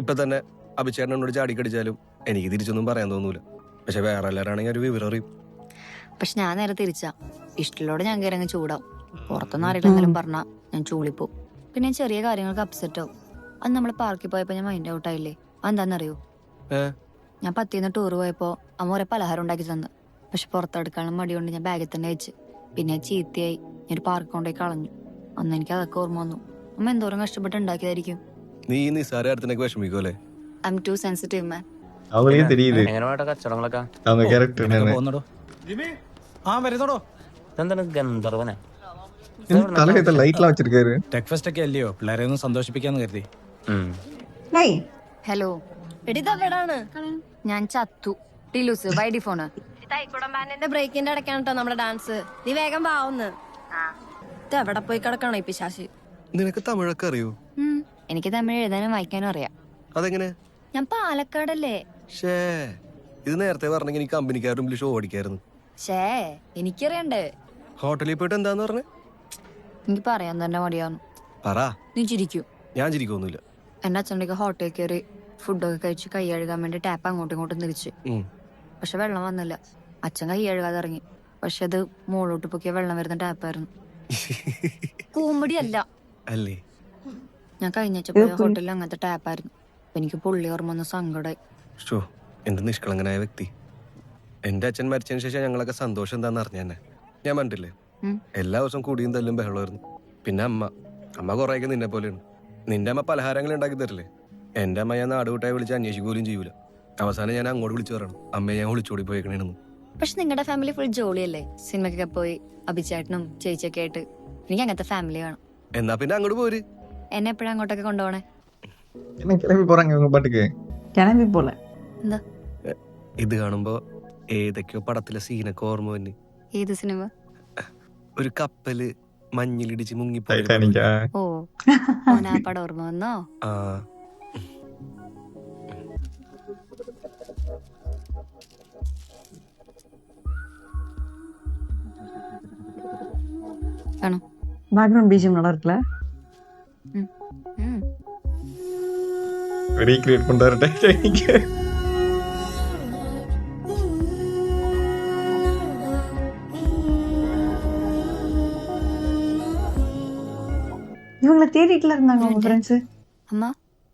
[SPEAKER 2] ഇപ്പൊ തന്നെ അഭിചേട്ടൻ എന്നോട് ചാടിക്കടിച്ചാലും എനിക്ക് തിരിച്ചൊന്നും പറയാൻ തോന്നൂല. പക്ഷെ വേറെ എല്ലാവരാണെങ്കിൽ ഒരു വിവരം അറിയും.
[SPEAKER 6] പക്ഷെ ഞാൻ നേരെ തിരിച്ചാ. ഇഷ്ടമുള്ളോട് ഞാൻ കയറി അങ്ങ് ചൂടാവും. പുറത്തൊന്നും ആരെങ്കിലും എന്തെങ്കിലും പറഞ്ഞാ ഞാൻ ചൂളിപ്പോ. പിന്നെ ചെറിയ കാര്യങ്ങൾക്ക് അപ്സെറ്റ് ആവും. അത് നമ്മള് പാർക്കിൽ പോയപ്പോ ഞാൻ മൈൻഡ് ഔട്ട് ആയില്ലേ? അതെന്താന്നറിയോ? ഞാൻ പത്തിന്ന് ടൂർ പോയപ്പോ അമ്മ ഒരേ പലഹാരം ഉണ്ടാക്കി തന്നു. പക്ഷെ പുറത്തെടുക്കാനുള്ള മടി കൊണ്ട് ഞാൻ ബാഗിൽ തന്നെ വെച്ച്. പിന്നെ ചീത്തയായി ഞാൻ പാർക്ക് കൊണ്ടുപോയി കളഞ്ഞു. അന്ന് എനിക്ക് അതൊക്കെ ഓർമ്മ വന്നു. അമ്മ എന്തോരം കഷ്ടപ്പെട്ട് ഉണ്ടാക്കിയതായിരിക്കും.
[SPEAKER 2] നീ നിസ്സാര കാര്യത്തിനൊക്കെ വിഷമിക്കുമല്ലേ?
[SPEAKER 6] ഐ എം ടു സെൻസിറ്റീവ് മാൻ.
[SPEAKER 12] அவங்களையும் தெரியுது.
[SPEAKER 3] കച്ചവടങ്ങളൊക്കെ
[SPEAKER 12] அவங்க கேரக்டர்
[SPEAKER 7] പോകുന്നടോ. വരുന്നോടോ.
[SPEAKER 3] എന്താണ് ഗന്ധർവനാ?
[SPEAKER 12] தலையில லைட்லாம் வச்சிருக்காரு.
[SPEAKER 7] ബ്രേക്ക്ഫാസ്റ്റ് ഒക്കെ അല്ലയോ, പിള്ളേരെ ഒന്ന് സന്തോഷിപ്പിക്കാന്ന് കരുതി.
[SPEAKER 6] ഹലോ, എടിതാണ് ഞാൻ ചത്തു. ടിലൂസ് വൈഡി ഫോണ്.
[SPEAKER 8] തൈക്കുടമ്പാന്റെ ബ്രേക്കിന്റെ ഇടയ്ക്കാണ് കേട്ടോ നമ്മുടെ ഡാൻസ്. നീ വേഗം വാവുന്ന്. ഇത് എവിടെ പോയി കിടക്കണോ ഈ പിശാശ്?
[SPEAKER 2] നിനക്ക് തമിഴൊക്കെ അറിയോ?
[SPEAKER 6] എനിക്ക് തമിഴ് എഴുതാനും വായിക്കാനും അറിയാം.
[SPEAKER 2] അതെങ്ങനെ?
[SPEAKER 6] ഞാൻ പാലക്കാടല്ലേ.
[SPEAKER 2] ഇത് നേരത്തെ പറഞ്ഞെങ്കിൽ എനിക്ക് കമ്പനിക്കാരുടെ മുമ്പിൽ ഷോ ഓടിക്കായിരുന്നു.
[SPEAKER 6] ഷേ എനിക്കറിയണ്ടേ.
[SPEAKER 2] ഹോട്ടലിൽ പോയിട്ട് എന്താന്ന് പറഞ്ഞേ?
[SPEAKER 6] എനിക്ക് പറയാൻ തന്നെ മടിയാന്ന്.
[SPEAKER 2] പറ.
[SPEAKER 6] നീ ചിരിക്കൂ.
[SPEAKER 2] ഞാൻ ചിരിക്കൊന്നുമില്ല.
[SPEAKER 6] എന്റെ അച്ഛൻ്റെ ഹോട്ടലിൽ കയറി ഫുഡൊക്കെ കഴിച്ച് കൈ കഴുകാൻ വേണ്ടി ടാപ്പ് അങ്ങോട്ടും ഇങ്ങോട്ടും തിരിച്ച്. പക്ഷെ വെള്ളം വന്നില്ല. അച്ഛൻ കൈ കഴുകാതെ ഇറങ്ങി. പക്ഷെ അത് മുകളിലോട്ട് പൊക്കിയ വെള്ളം വരുന്ന ടാപ്പായിരുന്നു. കോമഡി അല്ല
[SPEAKER 2] അല്ലേ?
[SPEAKER 6] ഞാൻ കഴിഞ്ഞ ഹോട്ടലിൽ അങ്ങനത്തെ ടാപ്പായിരുന്നു. എനിക്ക് പുള്ളി ഓർമ്മ വന്ന സങ്കടമായി.
[SPEAKER 2] ഷോ, എന്ത് നിഷ്കളങ്കനായ വ്യക്തി. എന്റെ അച്ഛൻ മരിച്ചതിന് ശേഷം ഞങ്ങളൊക്കെ സന്തോഷം എന്താന്ന് അറിഞ്ഞ തന്നെ. ഞാൻ പറഞ്ഞിട്ടില്ലേ, എല്ലാ ദിവസവും കൂടിയും തല്ലും ബഹളമായിരുന്നു. പിന്നെ അമ്മ കുറേയൊക്കെ നിന്നെ പോലെയാണ്. നിന്റെ അമ്മ പലഹാരങ്ങൾ ഉണ്ടാക്കി തരില്ലേ? എന്റെ അമ്മ ഞാൻ നാട് വിട്ടായി വിളിച്ച് അന്വേഷിക്കുക പോലും ചെയ്യൂല. അവസാനം ഞാൻ അങ്ങോട്ട് വിളിച്ചു പറയണം, അമ്മയെ ഞാൻ ഒളിച്ചോടി പോയേക്കണേന്ന്.
[SPEAKER 6] പക്ഷെ നിങ്ങളുടെ ഫാമിലി ഫുൾ ജോളിയല്ലേ? സിനിമക്കൊക്കെ പോയി അഭിചേട്ടനും ചേച്ചിയൊക്കെ ആയിട്ട്. എനിക്ക് അങ്ങനത്തെ ഫാമിലി വേണം.
[SPEAKER 2] എന്നാ പിന്നെ അങ്ങോട്ട് പോര്.
[SPEAKER 6] എന്നെ എപ്പോഴും അങ്ങോട്ടൊക്കെ കൊണ്ടുപോണേ?
[SPEAKER 12] கிளம்பி போறாங்க உங்க பாட்டுக்கு.
[SPEAKER 1] കിളമ്പി പോലെ.
[SPEAKER 6] എന്താ
[SPEAKER 2] ഇത് കാണുമ്പോ ഏതൊക്കെയോ പടത്തിലെ സീനൊക്കെ ഓർമ്മ വന്ന്.
[SPEAKER 6] ഏത് സിനിമ?
[SPEAKER 2] ഒരു കപ്പല് മഞ്ഞിലിടിച്ച് മുങ്ങിപ്പോയി.
[SPEAKER 12] டைட்டானிக்கா?
[SPEAKER 6] ഓ ഓനാ പടം ഓർമ്മ വന്നോ?
[SPEAKER 2] ആ,
[SPEAKER 6] കാണോ?
[SPEAKER 1] பேக்ரவுண்ட் பிஜிஎம் நல்லா இருக்குல்ல?
[SPEAKER 12] ரீக்ரியேட் பண்றாரு டைட்டானிக்.
[SPEAKER 1] இவங்களை தேடிட்டுல இருந்தாங்க உங்க ஃப்ரெண்ட்ஸ்.
[SPEAKER 6] അമ്മ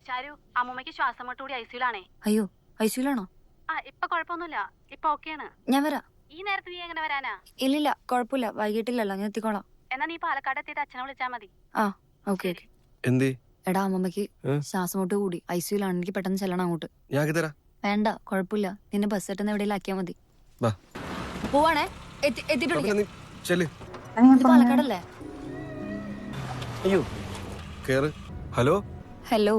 [SPEAKER 10] ചാരു, അമ്മൂമ്മയ്ക്ക് ശ്വാസം മുട്ട് കൂടി ഐസിയുലാണേ.
[SPEAKER 6] അയ്യോ ഐസിയിലാണോ?
[SPEAKER 10] ആ, ഇപ്പൊ കുഴപ്പമൊന്നുമില്ല. ഇപ്പൊ ഓക്കെയാണ്.
[SPEAKER 6] ഞാൻ വരാം.
[SPEAKER 10] ഈ നേരത്ത് നീ എങ്ങനെ വരാനാ?
[SPEAKER 6] ഇല്ലില്ല കുഴപ്പമില്ല, വൈകിട്ടില്ലല്ലോ, ഞാൻ എത്തിക്കോളാം.
[SPEAKER 10] എന്നാ നീ പാലക്കാട് എത്തിയിട്ട് അച്ഛനെ വിളിച്ചാ മതി.
[SPEAKER 6] ആ ഓക്കെ ഓക്കെ.
[SPEAKER 2] എന്തേ?
[SPEAKER 6] എടാ അമ്മമ്മക്ക് ശ്വാസം മുട്ട് കൂടി ഐസിയിലാണ്. എനിക്ക് പെട്ടെന്ന് ചെല്ലണം അങ്ങോട്ട്.
[SPEAKER 2] ഞാൻ തരാം.
[SPEAKER 6] വേണ്ട കുഴപ്പമില്ല, നിന്നെ ബസ് എത്തുന്ന എവിടെയെങ്കിലും ആക്കിയാ മതി.
[SPEAKER 2] വാ.
[SPEAKER 6] പോവാണേ. എത്തിയിട്ട് വിളിക്കാം.
[SPEAKER 2] നീ ചെല്ല്.
[SPEAKER 6] ഇത് പാലക്കാടല്ലേ?
[SPEAKER 2] അയ്യോ കേറ്. ഹലോ.
[SPEAKER 6] ഹലോ.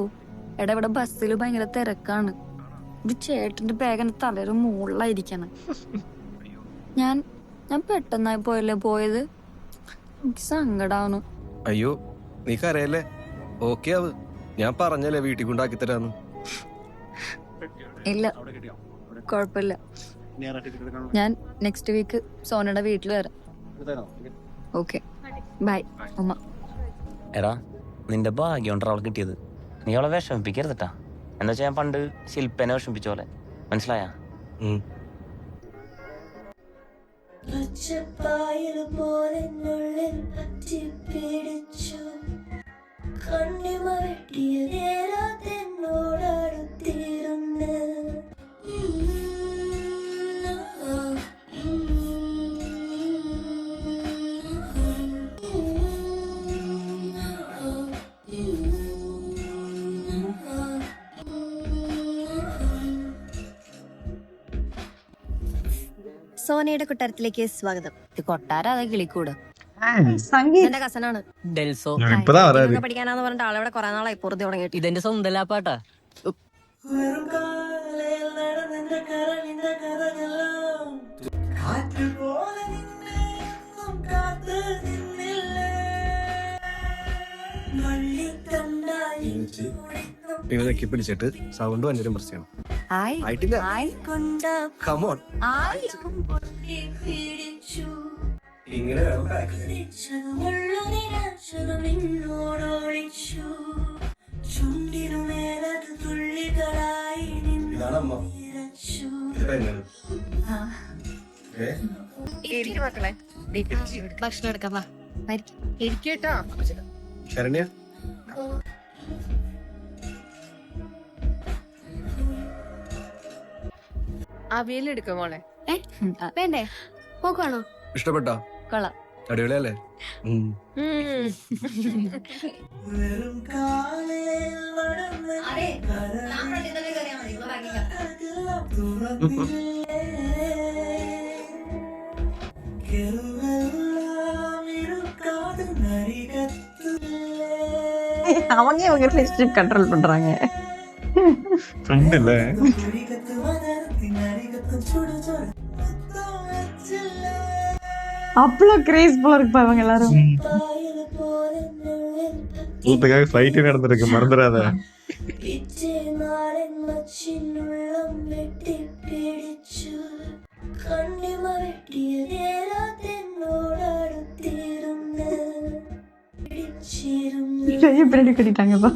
[SPEAKER 6] എടാ ഇവിടെ ബസ്സിൽ ഭയങ്കര തിരക്കാണ്. ഒരു ചേട്ടന്റെ ബാഗിന് തലയുടെ മുകളിലായിരിക്കാണ്. ഞാൻ പെട്ടെന്നായി പോയല്ലേ പോയത്. എനിക്ക് സങ്കടാവുന്നു.
[SPEAKER 2] അയ്യോ നീ കരയല്ലേ? ഓക്കെ ആവ്. ഞാൻ പറഞ്ഞല്ലേ വീട്ടിൽ കൊണ്ടാക്കി തരാന്ന്.
[SPEAKER 6] ഇല്ല കുഴപ്പമില്ല. ഞാൻ നെക്സ്റ്റ് വീക്ക് സോനയുടെ വീട്ടിൽ വരാം. ഓക്കെ ബൈ ഉമ്മ.
[SPEAKER 9] എടാ നിന്റെ ഭാഗ്യം കൊണ്ടാ അവളെ കിട്ടിയത്. നീ അവളെ വിഷമിപ്പിക്കരുതട്ടാ. എന്താ വെച്ചാൽ ഞാൻ പണ്ട് ശില്പനെ വിഷമിപ്പിച്ച പോലെ. മനസ്സിലായ?
[SPEAKER 8] സോനയുടെ കൊട്ടാരത്തിലേക്ക് സ്വാഗതം.
[SPEAKER 6] ഇത് കൊട്ടാരം അതെ കിളിക്കൂട്.
[SPEAKER 1] സംഗീത്
[SPEAKER 8] എന്റെ കസനാണ്
[SPEAKER 9] ഡെൽസോ.
[SPEAKER 12] இப்பதான் வராது.
[SPEAKER 8] പഠിക്കാനാന്ന് പറഞ്ഞിട്ട് ആളവിടെ കുറെ നാളായി പൊറുതി തുടങ്ങിയിട്ട്.
[SPEAKER 9] ഇതെന്റെ സ്വന്തം ലാപ്പാട്ടാ.
[SPEAKER 2] ഇവരൊക്കെ പിടിച്ചിട്ട് സൗണ്ട് ഭയങ്കര പ്രശ്നമാണ്. ആയിട്ടില്ല. Come on. ഇങ്ങനെ ഇതാണ് അമ്മ.
[SPEAKER 8] മക്കളെ ഭക്ഷണം എടുക്കാം. വാ ഇരിക്കട്ടോ.
[SPEAKER 2] ശരണ്യ
[SPEAKER 8] അവിയലെടുക്കാം മോളെ. വേണ്ടേ? പോക്കാണോ?
[SPEAKER 2] ഇഷ്ടപ്പെട്ടോ?
[SPEAKER 6] കൊള്ളാം.
[SPEAKER 2] അടിപൊളിയല്ലേ?
[SPEAKER 1] அவங்க இவங்க ரிலேஷன்ஷிப் கண்ட்ரோல் பண்றாங்க.
[SPEAKER 12] ஃப்ரெண்ட் இல்ல.
[SPEAKER 1] அவ்வளோ கிரேஸ் போல இருக்கு இவங்க எல்லாரும்.
[SPEAKER 12] இதுக்காக ஃபைட் நடந்துருக்கு, மறந்துடாத.
[SPEAKER 1] கையை பின்னாடி கட்டிட்டாங்கப்பா.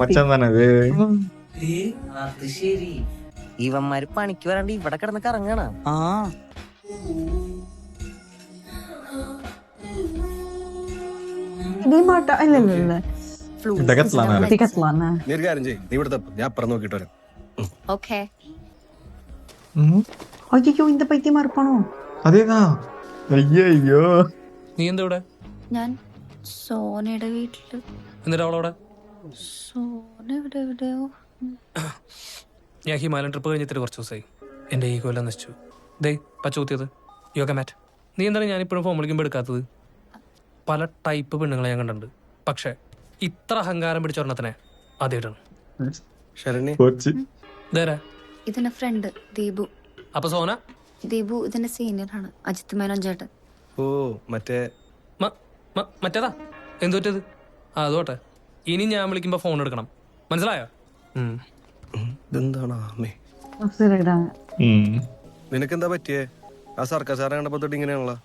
[SPEAKER 12] മച്ചാൻ തന്നെ അത്.
[SPEAKER 9] അത് ശരി, ഇവന്മാര് പണിക്ക് വരാണ്ട് ഇവിടെ കിടന്ന് കറങ്ങണ. ആ
[SPEAKER 1] നീ മാട്ടാ ഇല്ല ഇല്ല ഇല്ല
[SPEAKER 12] ഡെക്കത്ത്ലാണാ?
[SPEAKER 1] ടിക്കറ്റിലാണ്.
[SPEAKER 2] നീ ഒരു കാര്യം ചെയ്യ്, നീ ഇവിടെ തപ്പ്, ഞാൻ അപ്പുറം നോക്കിയിട്ട് വരാം.
[SPEAKER 6] ഓക്കെ.
[SPEAKER 1] അയ്യോ இந்த പൈത്യമാ இருப்பானோ?
[SPEAKER 12] അതേതാ? അയ്യോ
[SPEAKER 4] നീ എന്താ ഇവിടെ?
[SPEAKER 6] ഞാൻ സോനയുടെ വീട്ടില്.
[SPEAKER 4] എന്നിട്ട് അവളവിടെ?
[SPEAKER 6] സോന ഇവിടെ എവിടെയോ.
[SPEAKER 4] ഞാൻ ഹിമാലയൻ ട്രിപ്പ് കഴിഞ്ഞിട്ട് കുറച്ച് ദിവസമായി. എൻ്റെ ഈഗോ എല്ലാം നശിച്ചു. ദേ പച്ചൂത്തിയത് യോഗ മാറ്റ്. നീ എന്താണ് ഞാനിപ്പോഴും ഫോം വിളിക്കുമ്പോൾ എടുക്കാത്തത്? പല ടൈപ്പ് പെണ്ണുങ്ങളെ ഞാൻ കണ്ടിട്ടുണ്ട്, പക്ഷെ ഇത്ര അഹങ്കാരം പിടിച്ച ഒരെണ്ണത്തിനെ ആദ്യമായിട്ടാണ്.
[SPEAKER 2] ശരണ്യ
[SPEAKER 12] കൊച്ചി.
[SPEAKER 4] ഇതേരാ?
[SPEAKER 6] ഇതിന്റെ ഫ്രണ്ട് ദീപു.
[SPEAKER 4] അപ്പൊ സോന?
[SPEAKER 6] ദീപു ഇതിന്റെ സീനിയർ ആണ്, അജിത് മേനോൻ ചേട്ടൻ.
[SPEAKER 2] ഓ മറ്റേ
[SPEAKER 4] മറ്റേതാ? എന്തു പറ്റിയത്? ആ അതോട്ടെ, ഇനി ഞാൻ വിളിക്കുമ്പോ ഫോൺ എടുക്കണം, മനസ്സിലായോ?
[SPEAKER 2] ഇതെന്താണ് അമ്മേ?
[SPEAKER 1] சரிடாங்க.
[SPEAKER 2] നിനക്കെന്താ പറ്റിയേ? ആ സർക്കാർ സാറെ കണ്ടപ്പോ തൊട്ട് ഇങ്ങനെയാണല്ലോ.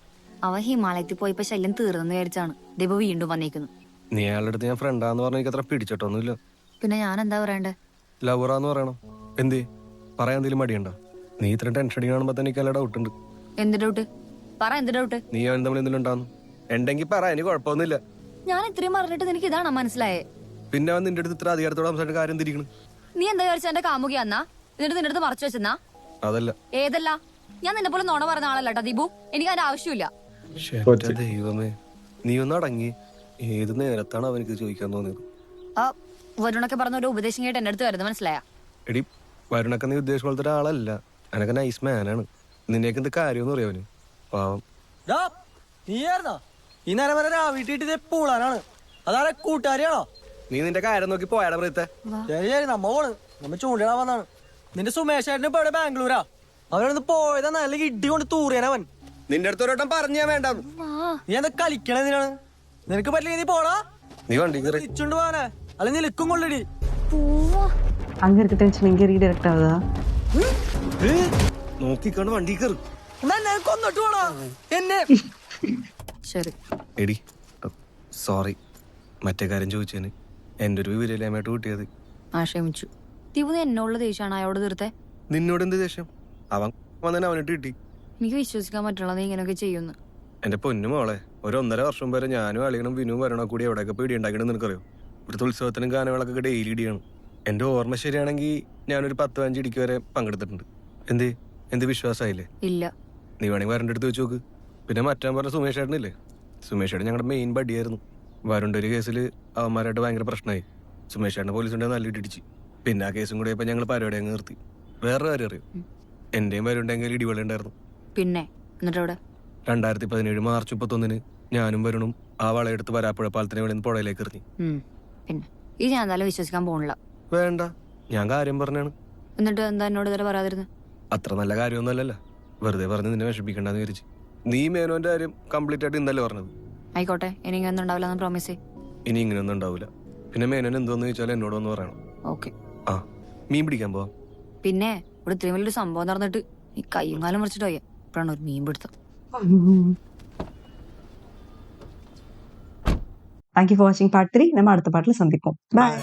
[SPEAKER 6] അവൻ ഹിമാലയത്തിൽ പോയപ്പോ ശല്യം തീർന്നെന്ന് വിചാരിച്ചാണ് ദീപു വീണ്ടും വന്നേക്കുന്നു.
[SPEAKER 2] നീ അയാളുടെ അടുത്ത് ഞാൻ ഫ്രണ്ടാന്ന് പറഞ്ഞ എനിക്ക് അത്ര പിടിച്ചിട്ടൊന്നുമില്ല.
[SPEAKER 6] പിന്നെ ഞാൻ എന്താ പറയണ്ടേ?
[SPEAKER 2] ലവറാന്ന് പറയണം. എന്തേ പറയാൻ എന്തെങ്കിലും മടിയുണ്ടോ? നീ ഇത്ര ടെൻഷൻ അടി കാണുമ്പോ തന്നെ എനിക്ക് നല്ല ഡൗട്ട് ഉണ്ട്.
[SPEAKER 6] എന്ത് ഡൗട്ട്? പറ, എന്ത് ഡൗട്ട്?
[SPEAKER 2] നീ അവൻ തമ്മിൽ എന്തെങ്കിലും ഉണ്ടാന്ന് ഉണ്ടെങ്കിൽ പറ, എനിക്ക് കുഴപ്പമൊന്നുമില്ല.
[SPEAKER 6] ഞാൻ ഇത്രയും പറഞ്ഞിട്ട് നിനക്ക് ഇതാണോ മനസ്സിലായേ?
[SPEAKER 2] പിന്നെ അവൻ നിന്റെ അടുത്ത് ഇത്ര അധികാരത്തോടെ സംസാരിച്ച കാര്യം തിരിക്കണം.
[SPEAKER 6] നീ എന്താ വിചാരിച്ച എന്റെ കാമുകിയാന്നാ? എന്നിട്ട് നിന്റെ അടുത്ത് മറച്ചു വെച്ചെന്നാ?
[SPEAKER 2] അതല്ല.
[SPEAKER 6] ഏതല്ല? ഞാൻ നിന്നെ പോലെ നോണ പറഞ്ഞ ആളല്ല കേട്ടോ ദീപു. എനിക്ക് അതിന്റെ ആവശ്യമില്ല.
[SPEAKER 2] ദൈവമേ, നീ ഒന്ന് അടങ്ങി. ഏത് നേരത്താണ് അവനക്ക് ചോദിക്കാൻ തോന്നിയത്?
[SPEAKER 6] ആ വരുണൊക്കെ പറഞ്ഞ ഒരു ഉപദേശം കേട്ട് എന്റെ അടുത്ത് വരുന്നത് മനസ്സിലായ?
[SPEAKER 2] എടി വരുണൊക്കെ നീ ഉദ്ദേശിച്ച പോലത്തെ ഒരാളല്ല. എനക്ക് നൈസ് മാനാണ്. നിന്നേക്ക് എന്ത് കാര്യമെന്ന് അറിയാവന്? പാവം.
[SPEAKER 9] നീയായിരുന്നോ ഈ നേരം വരെ വീട്ടിട്ട് പൂളാനാണ്? അതാരെ കൂട്ടുകാരിയാണോ?
[SPEAKER 2] നീ നിന്റെ കാര്യം നോക്കി പോയാടാ പ്രേത്തെ.
[SPEAKER 9] ശരി ശരി, നമ്മ പോണ്, നമ്മ ചൂണ്ടിടാൻ വന്നാണ്. നിന്റെ സുമേഷേട്ടന് ഇപ്പൊ ഇവിടെ ബാംഗ്ലൂരാ. അവനൊന്ന് പോയതാ നല്ല ഇടി കൊണ്ട് തൂറിയാനവൻ.
[SPEAKER 2] നിന്റെ അടുത്ത് ഒരു വട്ടം പറഞ്ഞാ വേണ്ട.
[SPEAKER 9] നീ എന്താ കളിക്കണതിനാണ്? നിനക്ക് പറ്റില്ല നീ പോടാ.
[SPEAKER 2] നീ വണ്ടി കയറി
[SPEAKER 9] തിരിച്ചുകൊണ്ട് പോവാനേ, അല്ലെ നിലക്കും കൊള്ളടി.
[SPEAKER 1] அங்க இருக்க டென்ஷன் இங்க ரீடைரக்ட் ஆகுதா?
[SPEAKER 2] നോക്കിക്കാണ് വണ്ടി കയറി.
[SPEAKER 9] കൊന്നിട്ട് പോടാ എന്നെ.
[SPEAKER 6] ശരി
[SPEAKER 2] എടി സോറി, മറ്റേ കാര്യം ചോദിച്ചേന് എന്റെ ഒരു വിവരമില്ലായ്മയായിട്ട് കൂട്ടിയത്.
[SPEAKER 6] ക്ഷമിച്ചു. ദീപു നീ എന്നോടുള്ള ദേഷ്യമാണ് അയോട് തീർത്തെ?
[SPEAKER 2] നിന്നോട് എന്ത് ദേഷ്യം? അവൻ വന്നെ അവനിട്ട് കിട്ടി.
[SPEAKER 6] എനിക്ക് വിശ്വസിക്കാൻ പറ്റുള്ള നീ ഇങ്ങനെയൊക്കെ ചെയ്യുന്നു.
[SPEAKER 2] എന്റെ പൊന്നു മോളെ, ഒരു 1.5 വർഷം വരെ ഞാനും അളിയനും വിനുവും വരണ കൂടി എവിടെയൊക്കെ പോയി ഇടിയുണ്ടാക്കണം നിനക്കറിയോ? ഇവിടുത്തെ ഉത്സവത്തിനും ഗാനങ്ങളൊക്കെ ഡെയിലി ഇടിയാണ്. എന്റെ ഓർമ്മ ശരിയാണെങ്കിൽ ഞാനൊരു 10-15 ഇടിക്ക് വരെ പങ്കെടുത്തിട്ടുണ്ട്. എന്ത് വിശ്വാസമായില്ലേ?
[SPEAKER 6] ഇല്ല.
[SPEAKER 2] നീ വേണമെങ്കിൽ വരൻ്റെ അടുത്ത് വെച്ച് നോക്ക്. പിന്നെ മറ്റാൻ പറഞ്ഞ സുമേഷ് ഏട്ടനില്ലേ? സുമേഷ് ഏട്ടൻ ഞങ്ങളുടെ മെയിൻ ബഡിയായിരുന്നു. വരുണ്ട ഒരു കേസിൽ അവന്മാരായിട്ട് ഭയങ്കര പ്രശ്നമായി. സുമേഷ് ഏട്ടനെ പോലീസുണ്ടെ നല്ല ഇടിച്ച്. പിന്നെ ആ കേസും കൂടി ഇപ്പൊ ഞങ്ങൾ പരിപാടി അങ്ങ് നിർത്തി. വേറൊരു കാര്യം അറിയും, എന്റെയും വരുണ്ടെങ്കിൽ ഇടിവളി ഉണ്ടായിരുന്നു.
[SPEAKER 6] പിന്നെ എന്നിട്ട്
[SPEAKER 2] 2017 മാർച്ച് 31 ഞാനും വരുണും ആ വളയെടുത്ത് വരാപ്പുഴ പാലത്തിന് വേണ്ടി പുഴയിലേക്ക് എറിഞ്ഞു.
[SPEAKER 6] പിന്നെ ഈ ഞാൻ എന്തായാലും വിശ്വസിക്കാൻ പോണില്ല.
[SPEAKER 2] വേണ്ട, ഞാൻ കാര്യം പറഞ്ഞാണ്.
[SPEAKER 6] എന്നിട്ട് എന്താ എന്നോട് ഇതുവരെ പറയാതിരുന്നു?
[SPEAKER 2] അത്ര നല്ല കാര്യമൊന്നുമല്ലല്ലോ, വെറുതെ പറഞ്ഞ് നിന്നെ വിഷമിക്കണ്ടെന്ന് വിചാരിച്ചു. നീ മേനോന്റെ കാര്യം കംപ്ലീറ്റ് ആയിട്ട് ഇന്നല്ലേ പറഞ്ഞത്.
[SPEAKER 6] ആയിക്കോട്ടെ, ഇനി ഇങ്ങനെ ഉണ്ടാവില്ല എന്ന് പ്രോമിസ്.
[SPEAKER 2] ഇനി ഇങ്ങനെയൊന്നും ഉണ്ടാവില്ല. പിന്നെ മേനോൻ എന്തോന്ന് ചോദിച്ചാൽ എന്നോട് ഒന്ന് പറയണം.
[SPEAKER 6] ഓക്കെ.
[SPEAKER 2] ആ മീൻ പിടിക്കാൻ പോവാം.
[SPEAKER 6] പിന്നെ ഇവിടെ ഇത്രയും വലിയൊരു സംഭവം നടന്നിട്ട് നീ കയ്യും കാലം മുറിച്ചിട്ട് പോയ ഇപ്പോഴാണ് ഒരു മീൻ പിടുത്തം.
[SPEAKER 1] Thank you for watching part 3. நம்ம அடுத்த பாட்டுல சந்திப்போம். Bye.